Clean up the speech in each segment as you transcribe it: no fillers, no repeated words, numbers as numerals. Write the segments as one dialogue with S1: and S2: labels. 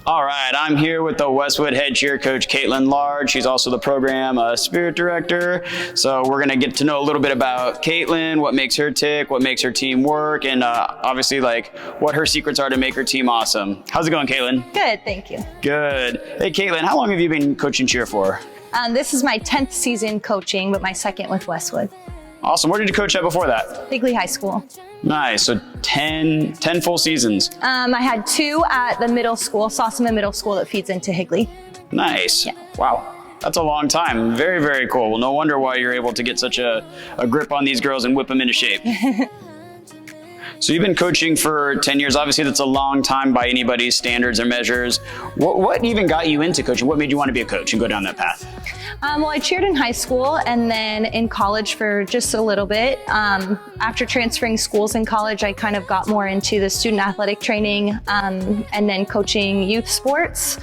S1: All right, I'm here with the Westwood head cheer coach, Caitlin Large. She's also the program spirit director. So we're gonna get to know a little bit about Caitlin, what makes her tick, what makes her team work, and obviously like what her secrets are to make her team awesome. How's it going, Caitlin?
S2: Good, thank you.
S1: Good. Hey, Caitlin, how long have you been coaching cheer for?
S2: This is my 10th season coaching, but my second with Westwood.
S1: Awesome. Where did you coach at before that?
S2: Higley High School.
S1: Nice. So 10 full seasons.
S2: I had 2 at the middle school, Sossaman Middle School that feeds into Higley.
S1: Nice.
S2: Yeah.
S1: Wow. That's a long time. Very, very cool. Well, no wonder why you're able to get such a grip on these girls and whip them into shape. So you've been coaching for 10 years. Obviously, that's a long time by anybody's standards or measures. What even got you into coaching? What made you want to be a coach and go down that path?
S2: Well, I cheered in high school and then in college for just a little bit. After transferring schools in college, I kind of got more into the student athletic training and then coaching youth sports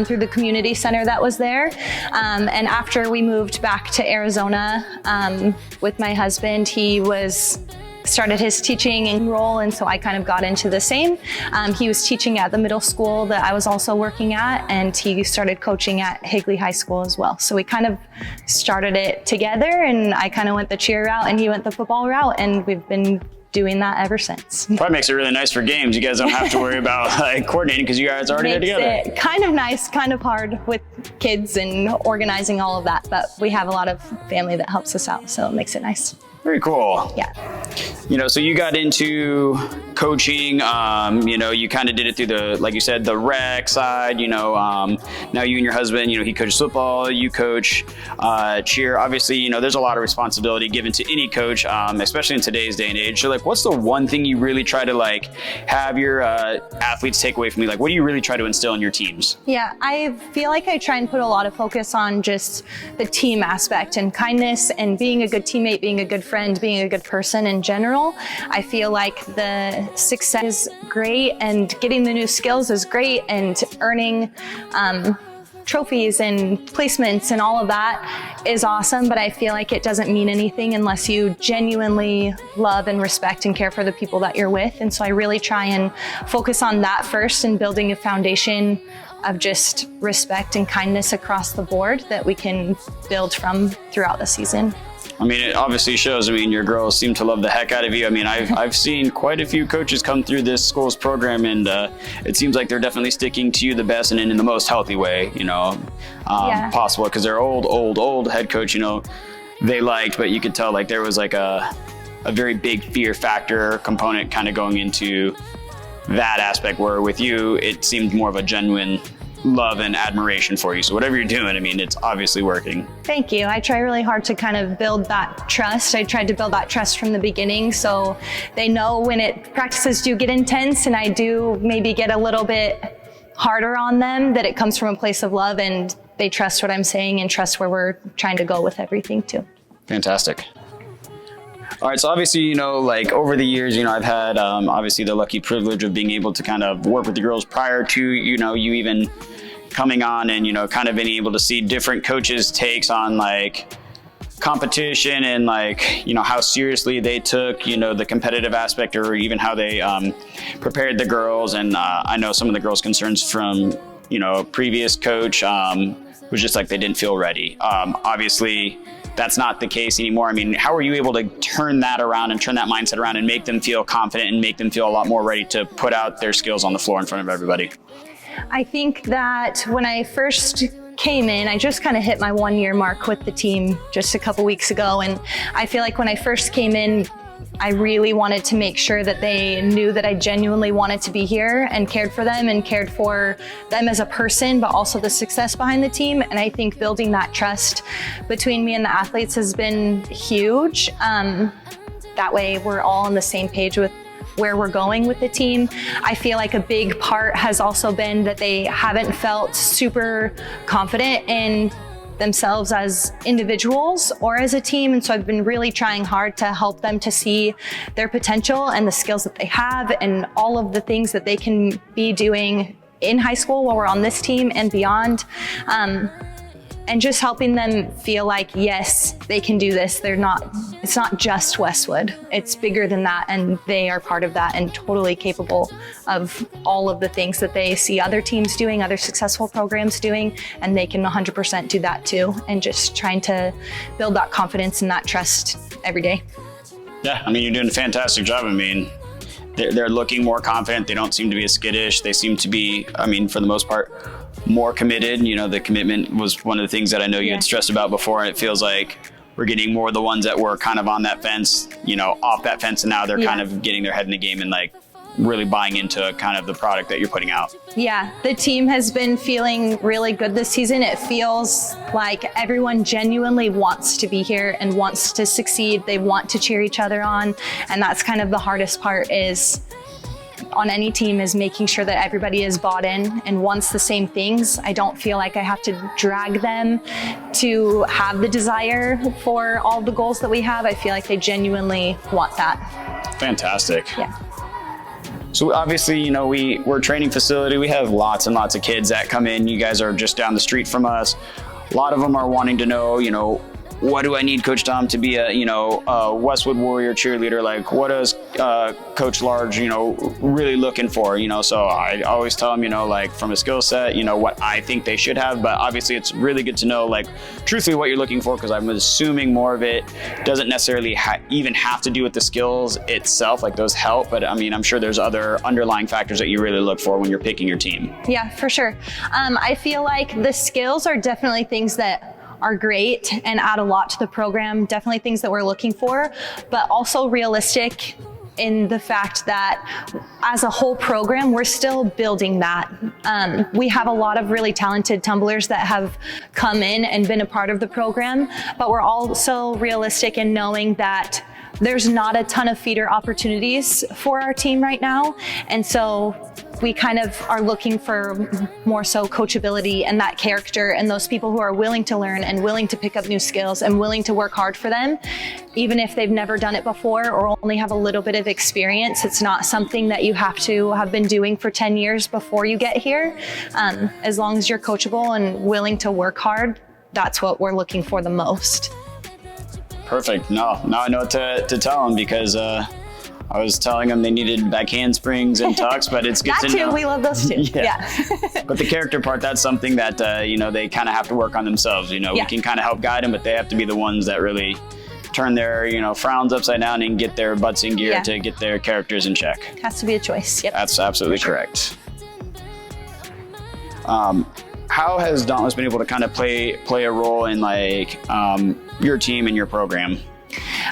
S2: through the community center that was there. And after we moved back to Arizona with my husband, he started his teaching role, and so I kind of got into the same. He was teaching at the middle school that I was also working at, and he started coaching at Higley High School as well. So we kind of started it together, and I kind of went the cheer route and he went the football route, and we've been doing that ever since.
S1: Probably makes it really nice for games. You guys don't have to worry about coordinating because you guys are already there together.
S2: Makes it kind of nice, kind of hard with kids and organizing all of that, but we have a lot of family that helps us out, so it makes it nice.
S1: Very cool.
S2: Yeah.
S1: So you got into coaching, you kind of did it through the, like you said, the rec side, now you and your husband, he coaches football, you coach cheer. Obviously, there's a lot of responsibility given to any coach, especially in today's day and age. So like, what's the one thing you really try to have your athletes take away from you? Like, what do you really try to instill in your teams?
S2: Yeah, I feel like I try and put a lot of focus on just the team aspect and kindness and being a good teammate, being a good friend, being a good person in general. I feel like the success is great and getting the new skills is great and earning trophies and placements and all of that is awesome, but I feel like it doesn't mean anything unless you genuinely love and respect and care for the people that you're with. And so I really try and focus on that first and building a foundation of just respect and kindness across the board that we can build from throughout the season.
S1: It obviously shows. Your girls seem to love the heck out of you. I've seen quite a few coaches come through this school's program, and it seems like they're definitely sticking to you the best and in the most healthy way, possible. Because their old head coach, they liked, but you could tell there was a very big fear factor component kind of going into that aspect, where with you, it seemed more of a genuine love and admiration for you. So whatever you're doing, it's obviously working.
S2: Thank you. I try really hard to kind of build that trust. I tried to build that trust from the beginning, so they know when practices do get intense and I do maybe get a little bit harder on them, that it comes from a place of love and they trust what I'm saying and trust where we're trying to go with everything too.
S1: Fantastic. All right, so obviously, over the years, I've had obviously the lucky privilege of being able to kind of work with the girls prior to, you even coming on and, kind of being able to see different coaches' takes on competition and how seriously they took, the competitive aspect or even how they prepared the girls. And I know some of the girls' concerns from, previous coach was just they didn't feel ready. Obviously, that's not the case anymore. How are you able to turn that around and turn that mindset around and make them feel confident and make them feel a lot more ready to put out their skills on the floor in front of everybody?
S2: I think that when I first came in, I just kind of hit my 1-year mark with the team just a couple weeks ago. And I feel like when I first came in, I really wanted to make sure that they knew that I genuinely wanted to be here and cared for them and cared for them as a person, but also the success behind the team. And I think building that trust between me and the athletes has been huge. That way we're all on the same page with where we're going with the team. I feel like a big part has also been that they haven't felt super confident in themselves as individuals or as a team. And so I've been really trying hard to help them to see their potential and the skills that they have and all of the things that they can be doing in high school while we're on this team and beyond. and just helping them feel like, yes, they can do this. It's not just Westwood. It's bigger than that, and they are part of that and totally capable of all of the things that they see other teams doing, other successful programs doing, and they can 100% do that too. And just trying to build that confidence and that trust every day.
S1: Yeah, I mean, you're doing a fantastic job. I mean, they're looking more confident. They don't seem to be as skittish. They seem to be, I mean, for the most part, more committed. You know, the commitment was one of the things that I know you had stressed about before, and it feels like we're getting more of the ones that were kind of on that fence, you know, off that fence, and now they're kind of getting their head in the game and like really buying into kind of the product that you're putting out.
S2: Yeah, the team has been feeling really good this season. It feels like everyone genuinely wants to be here and wants to succeed. They want to cheer each other on, and that's kind of the hardest part is on any team, is making sure that everybody is bought in and wants the same things. I don't feel like I have to drag them to have the desire for all the goals that we have. I feel like they genuinely want that.
S1: Fantastic.
S2: Yeah.
S1: So obviously, you know, we're a training facility. We have lots and lots of kids that come in. You guys are just down the street from us. A lot of them are wanting to know, you know, what do I need, Coach Tom, to be a Westwood Warrior cheerleader? Like, what is Coach Large, you know, really looking for? You know, so I always tell them, you know, like from a skill set, you know, what I think they should have. But obviously, it's really good to know, like, truthfully what you're looking for, because I'm assuming more of it doesn't necessarily even have to do with the skills itself. Like, those help, but I mean, I'm sure there's other underlying factors that you really look for when you're picking your team.
S2: Yeah, for sure. I feel like the skills are definitely things that are great and add a lot to the program, definitely things that we're looking for, but also realistic in the fact that as a whole program, we're still building that. We have a lot of really talented tumblers that have come in and been a part of the program, but we're also realistic in knowing that there's not a ton of feeder opportunities for our team right now. And so we kind of are looking for more so coachability and that character and those people who are willing to learn and willing to pick up new skills and willing to work hard for them, even if they've never done it before or only have a little bit of experience. It's not something that you have to have been doing for 10 years before you get here. As long as you're coachable and willing to work hard, that's what we're looking for the most.
S1: Perfect. Now I know what to tell them, because I was telling them they needed back handsprings and tucks, but it's good
S2: that
S1: to know.
S2: too, we love those too. Yeah.
S1: But the character part, that's something that, you know, they kind of have to work on themselves. You know, we can kind of help guide them, but they have to be the ones that really turn their, you know, frowns upside down and get their butts in gear to get their characters in check.
S2: Has to be a choice. Yep.
S1: That's absolutely correct. How has Dauntless been able to kind of play a role in like your team and your program?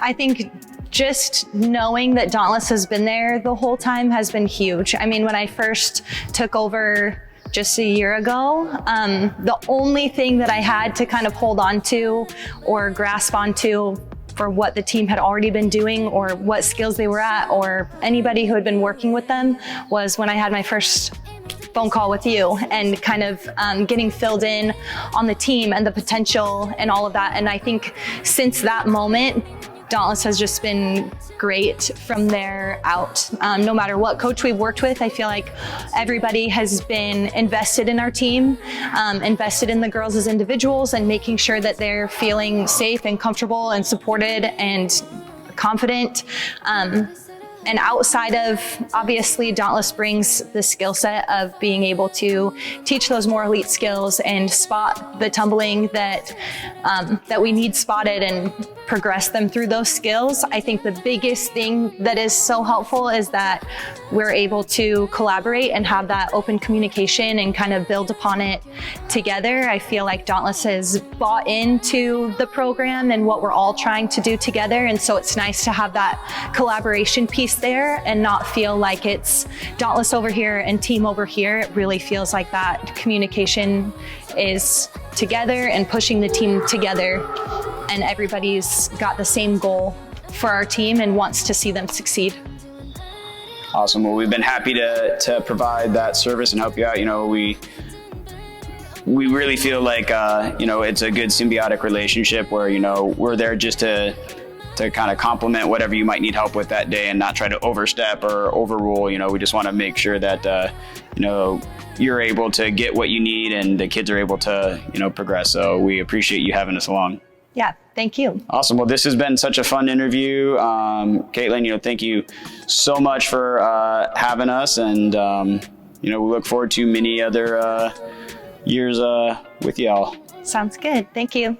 S2: I think just knowing that Dauntless has been there the whole time has been huge. I mean, when I first took over just a year ago, the only thing that I had to kind of hold on to or grasp onto for what the team had already been doing or what skills they were at or anybody who had been working with them was when I had my first phone call with you and kind of getting filled in on the team and the potential and all of that. And I think since that moment, Dauntless has just been great from there out. No matter what coach we've worked with, I feel like everybody has been invested in our team, invested in the girls as individuals and making sure that they're feeling safe and comfortable and supported and confident. And outside of, obviously, Dauntless brings the skill set of being able to teach those more elite skills and spot the tumbling that we need spotted and progress them through those skills. I think the biggest thing that is so helpful is that we're able to collaborate and have that open communication and kind of build upon it together. I feel like Dauntless has bought into the program and what we're all trying to do together. And so it's nice to have that collaboration piece there and not feel like it's Dauntless over here and team over here. It really feels like that communication is together and pushing the team together, and everybody's got the same goal for our team and wants to see them succeed.
S1: Awesome. Well, we've been happy to provide that service and help you out. You know, we really feel like, you know, it's a good symbiotic relationship where, you know, we're there just to kind of complement whatever you might need help with that day and not try to overstep or overrule. You know, we just want to make sure that, you know, you're able to get what you need and the kids are able to, progress. So we appreciate you having us along.
S2: Yeah, thank you.
S1: Awesome. Well, this has been such a fun interview. Caitlin, thank you so much for having us. And, we look forward to many other years with y'all.
S2: Sounds good. Thank you.